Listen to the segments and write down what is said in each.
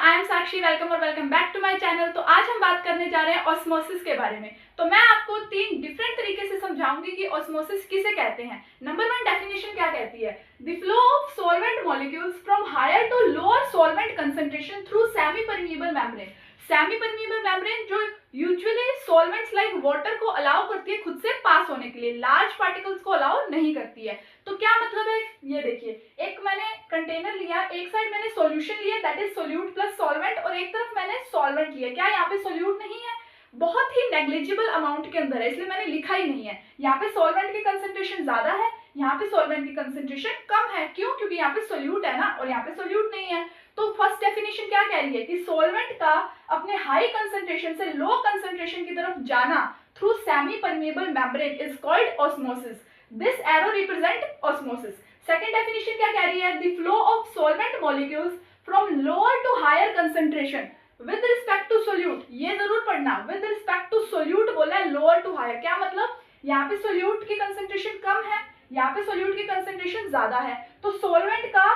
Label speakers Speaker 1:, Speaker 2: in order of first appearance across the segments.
Speaker 1: I am Sakshi, welcome और welcome back to my channel. तो आज हम बात करने जा रहे हैं ऑस्मोसिस के बारे में। तो मैं आपको 3 डिफरेंट तरीके से समझाऊंगी कि ऑस्मोसिस किसे कहते हैं। नंबर 1 डेफिनेशन क्या कहती है? The flow of solvent molecules from higher to lower solvent concentration through semi permeable membrane. Semi permeable membrane जो यूजुअली सॉल्वेंट्स लाइक वाटर को अलाउ करती है खुद से पास होने के लिए, लार्ज पार्टिकल्स को अलाउ नहीं करती है। तो क्या मतलब है ये देखिए, एक मैंने कंटेनर लिया, एक साइड मैंने सॉल्यूशन लिया that is solute plus solvent, और एक तरफ मैंने सॉल्वेंट लिया। क्या यहाँ पे सोल्यूट नहीं है? बहुत ही नेग्लिजिबल अमाउंट के अंदर है, इसलिए मैंने लिखा ही नहीं है। यहाँ पे सॉल्वेंट की कंसेंट्रेशन ज्यादा है, यहाँ पे सॉल्वेंट की कंसेंट्रेशन कम है। क्यों? क्योंकि यहाँ पे सोल्यूट है ना, और यहाँ पे सोल्यूट नहीं है। तो फर्स्ट डेफिनेशन क्या कह रही है कि सॉल्वेंट का अपने हाई कंसेंट्रेशन से लो कंसेंट्रेशन की तरफ जाना through semi permeable membrane is called osmosis. This arrow represent osmosis. Second definition क्या कह रही है? The flow of solvent molecules from lower to higher concentration with respect to solute. ये जरूर पढ़ना, विद रिस्पेक्ट टू सोल्यूट बोला है, lower to higher. क्या मतलब? यहाँ पे सोल्यूट की कंसेंट्रेशन कम है, यहाँ पे सोल्यूट की कंसेंट्रेशन ज्यादा है। तो सॉल्वेंट का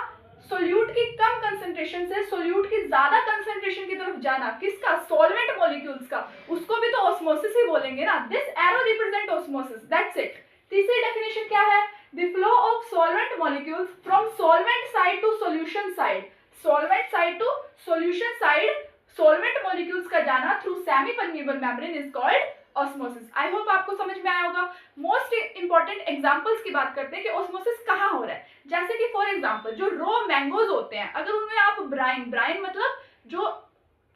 Speaker 1: सोल्यूट की कम कंसेंट्रेशन से सोल्यूट की ज्यादा कंसेंट्रेशन की तरफ जाना, किसका? सॉल्वेंट मॉलिक्यूल्स का, उसको भी तो ऑस्मोसिस ही बोलेंगे ना। This arrow represent osmosis, that's it. तीसरी डेफिनेशन क्या है? The flow of solvent molecules from solvent side to solution side. Solvent side to solution side solvent molecules का जाना through semi permeable membrane is called osmosis. I hope आपको समझ में आया होगा। मोस्ट इंपॉर्टेंट एग्जांपल्स की बात करते हैं कि ऑस्मोसिस कहाँ हो रहा है। जैसे कि फॉर एग्जांपल जो रॉ मैंगोज होते हैं, अगर उनमें आप ब्राइन मतलब जो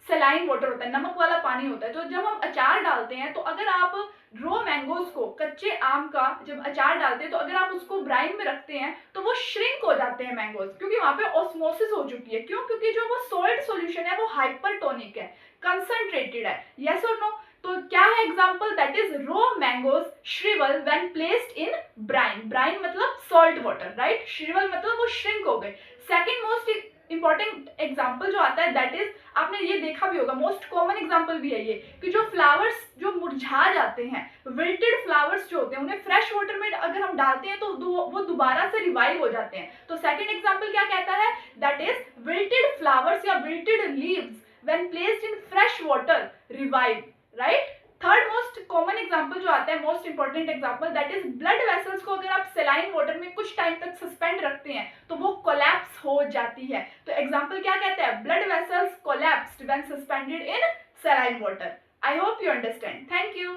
Speaker 1: सलाइन वाटर होता है, नमक वाला पानी होता है, तो जब हम अचार डालते हैं तो अगर आप रॉ मैंगोज को, कच्चे आम का जब अचार डालते हैं तो अगर आप उसको ब्राइन में रखते हैं तो वो श्रिंक हो जाते हैं मैंगोज, क्योंकि वहां पे ऑस्मोसिस हो चुकी है। क्यों? क्योंकि जो वो सॉल्ट सॉल्यूशन है वो हाइपरटोनिक है, कंसंट्रेटेड है। यस और नो? तो क्या है example? That is raw mangoes shrivel when placed in brine. Brine मतलब सॉल्ट वाटर, राइट? श्रिवल मतलब वो श्रिंक हो गए। सेकंड मोस्ट इंपॉर्टेंट एग्जांपल जो आता है दैट इज, आपने ये देखा भी होगा, मोस्ट कॉमन एग्जांपल भी है ये, कि जो फ्लावर्स जो मुरझा जाते हैं, विल्टेड फ्लावर्स जो होते हैं, उन्हें फ्रेश वाटर में अगर हम डालते हैं तो वो दोबारा से रिवाइव हो जाते हैं। तो सेकंड एग्जांपल क्या कहता है? दैट इज विल्टेड फ्लावर्स या wilted leaves when placed in fresh water revive, right? Third most common example जो आता है, most important example, that is blood vessels को अगर आप सेलाइन वाटर में कुछ टाइम तक सस्पेंड रखते हैं तो वो कोलैप्स हो जाती है। तो एग्जांपल क्या कहता है? Blood vessels collapsed when suspended in saline water. I hope you understand. Thank you.